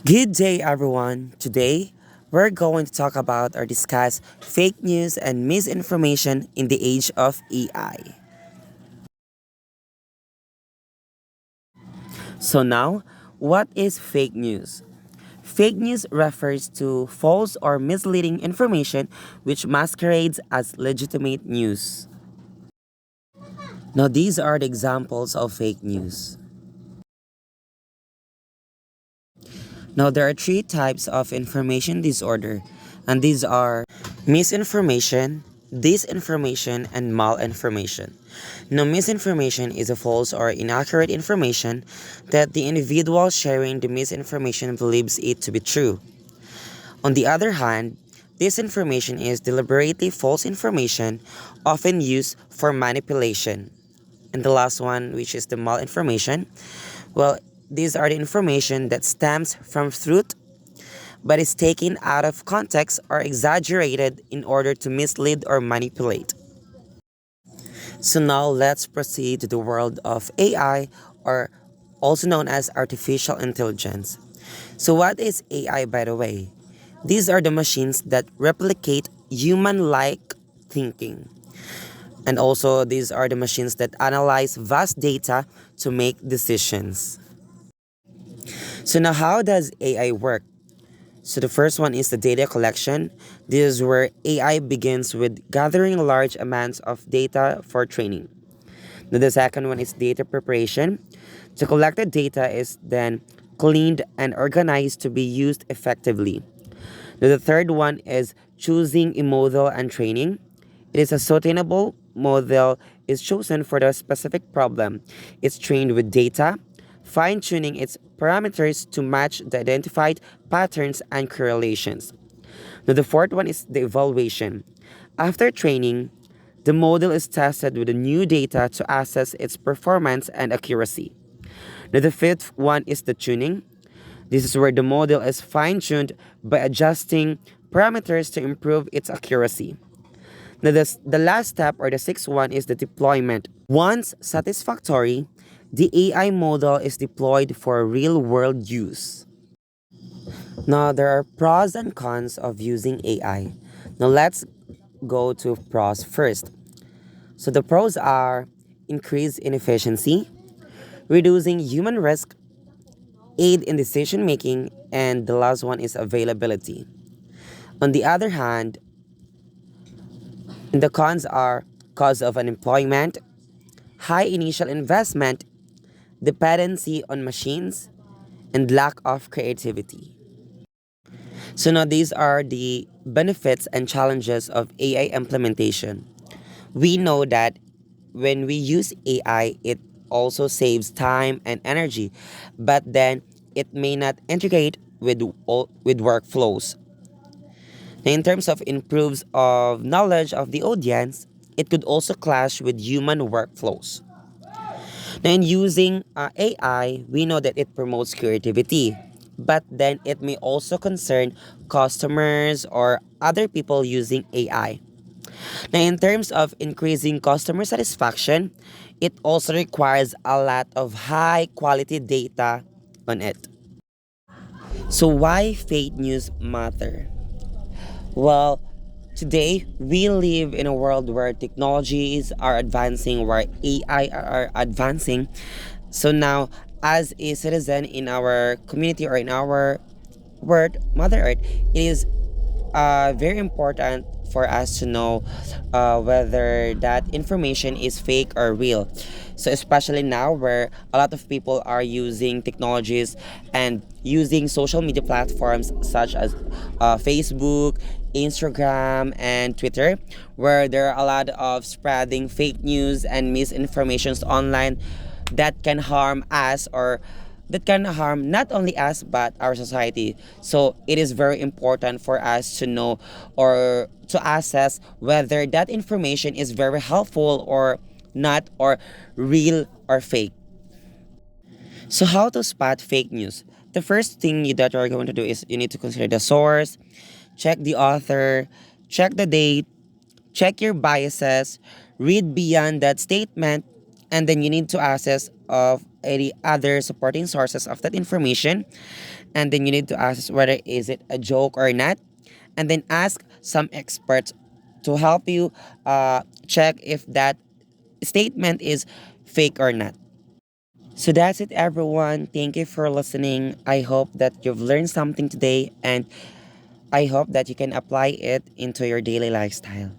Good day, everyone. Today, we're going to talk about or discuss fake news and misinformation in the age of AI. So, now, what is fake news? Fake news refers to false or misleading information which masquerades as legitimate news. Now, these are the examples of fake news. Now, there are three types of information disorder, and these are misinformation, disinformation, and malinformation. Now, misinformation is a false or inaccurate information that the individual sharing the misinformation believes it to be true. On the other hand, disinformation is deliberately false information, often used for manipulation. And the last one, which is the malinformation, well, these are the information that stems from truth but is taken out of context or exaggerated in order to mislead or manipulate. So now let's proceed to the world of AI, or also known as artificial intelligence. So what is AI, by the way? These are the machines that replicate human-like thinking. And also these are the machines that analyze vast data to make decisions. So now how does AI work? So the first one is the data collection. This is where AI begins with gathering large amounts of data for training. Now the second one is data preparation. The collected data is then cleaned and organized to be used effectively. Now the third one is choosing a model and training. It is a sustainable model is chosen for the specific problem. It's trained with data, fine-tuning its parameters to match the identified patterns and correlations. Now the fourth one is the evaluation. After training, the model is tested with the new data to assess its performance and accuracy. Now the fifth one is the tuning. This is where the model is fine-tuned by adjusting parameters to improve its accuracy. Now, the last step or the sixth one is the deployment. Once satisfactory, the AI model is deployed for real world use. Now, there are pros and cons of using AI. Now, let's go to pros first. So, the pros are increased in efficiency, reducing human risk, aid in decision making, and the last one is availability. On the other hand, the cons are cause of unemployment, high initial investment, dependency on machines, and lack of creativity. So now these are the benefits and challenges of AI implementation. We know that when we use AI, it also saves time and energy, but then it may not integrate with workflows. Now, in terms of improves of knowledge of the audience, it could also clash with human workflows. Now, in using AI, we know that it promotes creativity, but then it may also concern customers or other people using AI. Now, in terms of increasing customer satisfaction, it also requires a lot of high quality data on it. So, why fake news matter? Well, today we live in a world where technologies are advancing, where AI are advancing. So now, as a citizen in our community or in our world, Mother Earth, it is very important for us to know whether that information is fake or real. So, especially now where a lot of people are using technologies and using social media platforms such as Facebook, Instagram, and Twitter, where there are a lot of spreading fake news and misinformations online that can harm us or that can harm not only us but our society. So it is very important for us to know or to assess whether that information is very helpful or not, or real or fake. So how to spot fake news? The first thing that you're going to do is you need to consider the source, check the author, check the date, check your biases, read beyond that statement, and then you need to assess of any other supporting sources of that information. and then you need to ask whether is it a joke or not, and then ask some experts to help you check if that statement is fake or not. So that's it, everyone. Thank you for listening. I hope that you've learned something today, and I hope that you can apply it into your daily lifestyle.